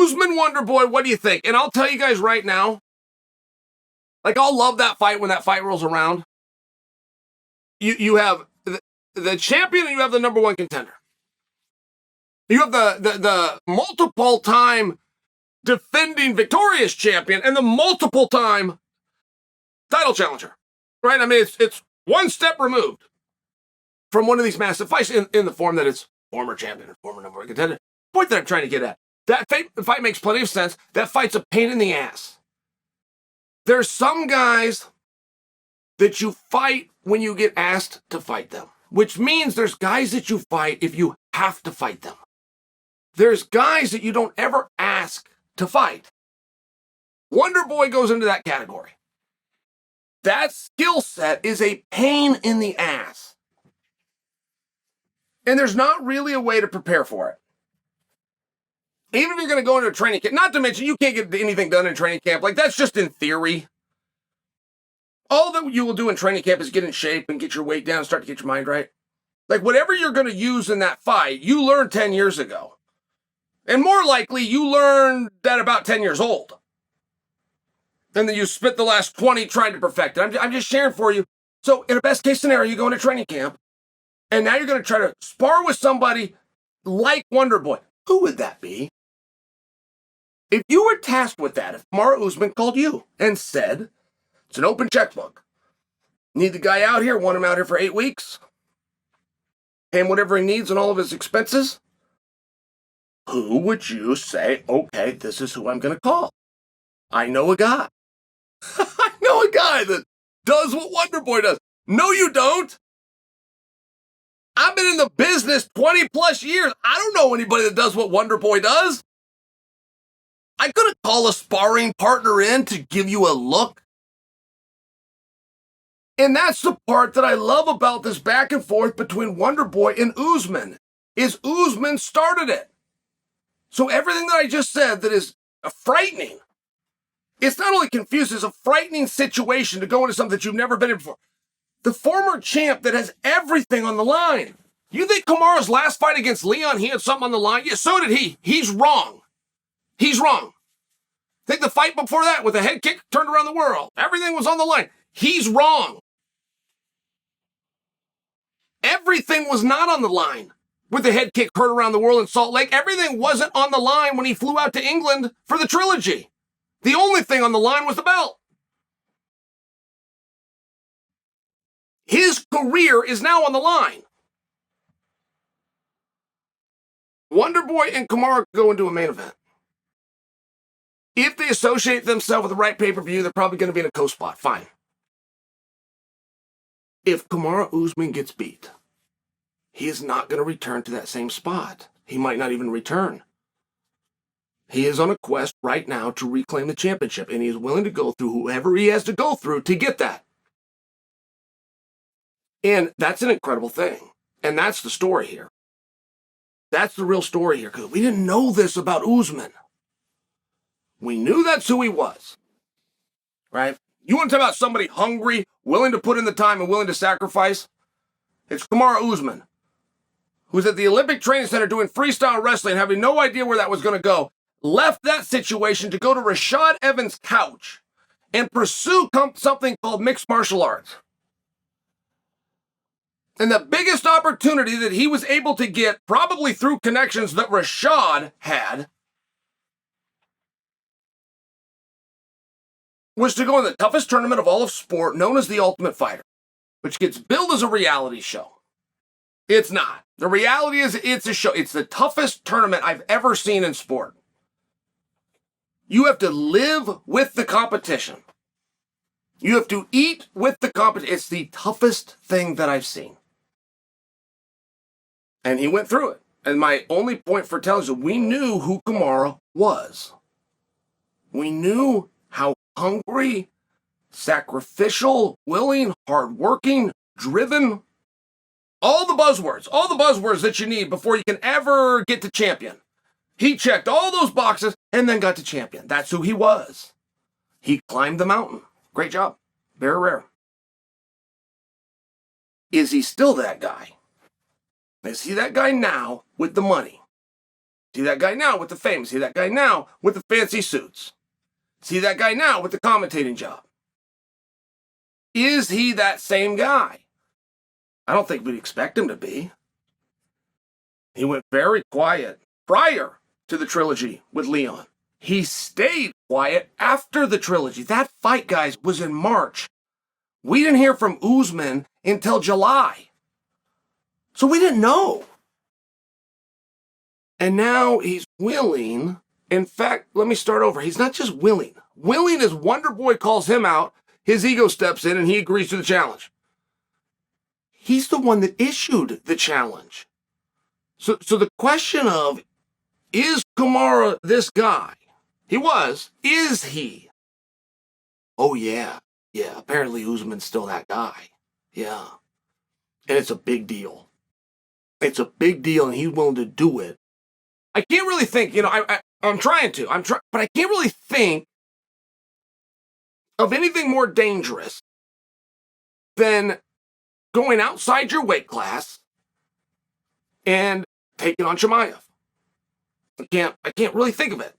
Usman Wonderboy, what do you think? And I'll tell you guys right now, like, I'll love that fight when that fight rolls around. You have the champion and you have the number one contender. You have the multiple time defending victorious champion and the multiple time title challenger, right? I mean, it's one step removed from one of these massive fights in the form that it's former champion and former number one contender. The point that I'm trying to get at, that fight makes plenty of sense. That fight's a pain in the ass. There's some guys that you fight when you get asked to fight them, which means there's guys that you fight if you have to fight them. There's guys that you don't ever ask to fight. Wonderboy goes into that category. That skill set is a pain in the ass. And there's not really a way to prepare for it. Even if you're going to go into a training camp, not to mention you can't get anything done in training camp. Like, that's just in theory. All that you will do in training camp is get in shape and get your weight down and start to get your mind right. Like, whatever you're going to use in that fight, you learned 10 years ago. And more likely, you learned that about 10 years old. And then you spent the last 20 trying to perfect it. I'm just sharing for you. So in a best case scenario, you go into training camp, and now you're going to try to spar with somebody like Wonderboy. Who would that be? If you were tasked with that, if Kamaru Usman called you and said, it's an open checkbook. Need the guy out here, want him out here for 8 weeks, pay him whatever he needs and all of his expenses, who would you say, okay, this is who I'm going to call? I know a guy. I know a guy that does what Wonderboy does. No, you don't. I've been in the business 20 plus years. I don't know anybody that does what Wonderboy does. I couldn't call a sparring partner in to give you a look. And that's the part that I love about this back and forth between Wonderboy and Usman, is Usman started it. So everything that I just said that is frightening, it's not only confused, it's a frightening situation to go into something that you've never been in before. The former champ that has everything on the line. You think Kamaru's last fight against Leon, he had something on the line? Yeah, so did he. He's wrong. He's wrong. Think the fight before that with a head kick turned around the world. Everything was on the line. He's wrong. Everything was not on the line with the head kick heard around the world in Salt Lake. Everything wasn't on the line when he flew out to England for the trilogy. The only thing on the line was the belt. His career is now on the line. Wonderboy and Kamaru go into a main event. If they associate themselves with the right pay-per-view, they're probably going to be in a co-spot. Fine. If Kamaru Usman gets beat, he is not going to return to that same spot. He might not even return. He is on a quest right now to reclaim the championship, and he is willing to go through whoever he has to go through to get that. And that's an incredible thing. And that's the story here. That's the real story here, because we didn't know this about Usman. We knew that's who he was, right? You want to talk about somebody hungry, willing to put in the time and willing to sacrifice? It's Kamaru Usman, who's at the Olympic Training Center doing freestyle wrestling, having no idea where that was going to go, left that situation to go to Rashad Evans' couch and pursue something called mixed martial arts. And the biggest opportunity that he was able to get, probably through connections that Rashad had, was to go in the toughest tournament of all of sport, known as the Ultimate Fighter, which gets billed as a reality show. It's not. The reality is it's a show. It's the toughest tournament I've ever seen in sport. You have to live with the competition. You have to eat with the competition. It's the toughest thing that I've seen. And he went through it. And my only point for telling you, we knew who Kamaru was. We knew how hungry, sacrificial, willing, hardworking, driven. All the buzzwords that you need before you can ever get to champion. He checked all those boxes and then got to champion. That's who he was. He climbed the mountain. Great job. Very rare. Is he still that guy? Is he that guy now with the money See that guy now with the fame. See that guy now with the fancy suits. See that guy now with the commentating job. Is he that same guy? I don't think we'd expect him to be. He went very quiet prior to the trilogy with Leon. He stayed quiet after the trilogy. That fight, guys, was in March. We didn't hear from Usman until July. So we didn't know. And now he's willing. In fact, let me start over. He's not just willing. Willing as Wonderboy calls him out, his ego steps in and he agrees to the challenge. He's the one that issued the challenge. So the question of, is Kamaru this guy? He was. Is he? Oh, yeah. Yeah, apparently Usman's still that guy. Yeah. And it's a big deal. It's a big deal, and he's willing to do it. I can't really think, I'm trying to. But I can't really think of anything more dangerous than going outside your weight class and taking on Chimaev. I can't really think of it.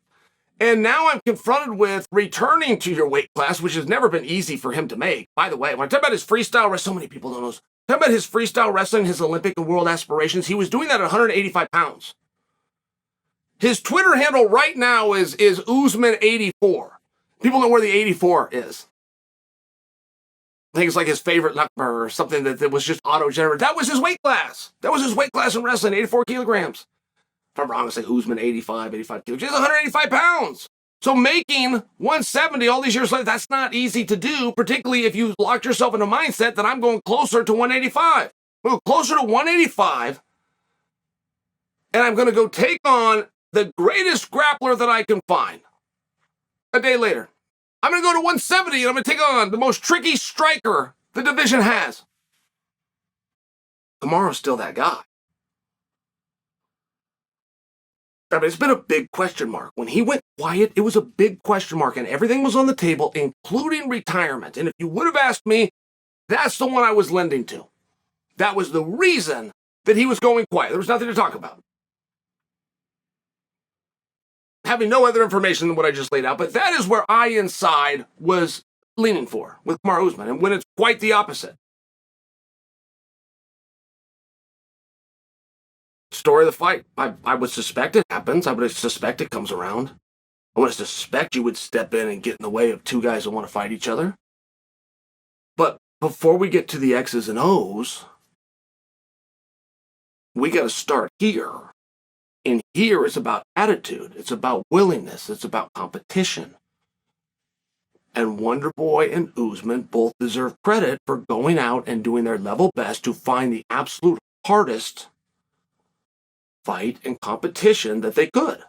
And now I'm confronted with returning to your weight class, which has never been easy for him to make. By the way, when I talk about his freestyle wrestling, so many people don't know this. Talk about his freestyle wrestling, his Olympic and world aspirations. He was doing that at 185 pounds. His Twitter handle right now is Usman84. People know where the 84 is. I think it's like his favorite number or something that was just auto-generated. That was his weight class. That was his weight class in wrestling, 84 kilograms. If I'm wrong, I say Usman 85 kilograms. He's 185 pounds. So making 170 all these years later, that's not easy to do, particularly if you locked yourself in a mindset that I'm going closer to 185. Well, closer to 185, and I'm going to go take on the greatest grappler that I can find. A day later, I'm going to go to 170, and I'm going to take on the most tricky striker the division has. Kamaru's still that guy. I mean, it's been a big question mark. When he went quiet, it was a big question mark, and everything was on the table, including retirement. And if you would have asked me, that's the one I was lending to. That was the reason that he was going quiet. There was nothing to talk about. Having no other information than what I just laid out, but that is where I inside was leaning for with Kamaru Usman, and when it's quite the opposite. Story of the fight. I would suspect it happens. I would suspect it comes around. I would suspect you would step in and get in the way of two guys that want to fight each other. But before we get to the X's and O's, we got to start here. And here is about attitude. It's about willingness. It's about competition. And Wonderboy and Usman both deserve credit for going out and doing their level best to find the absolute hardest fight and competition that they could.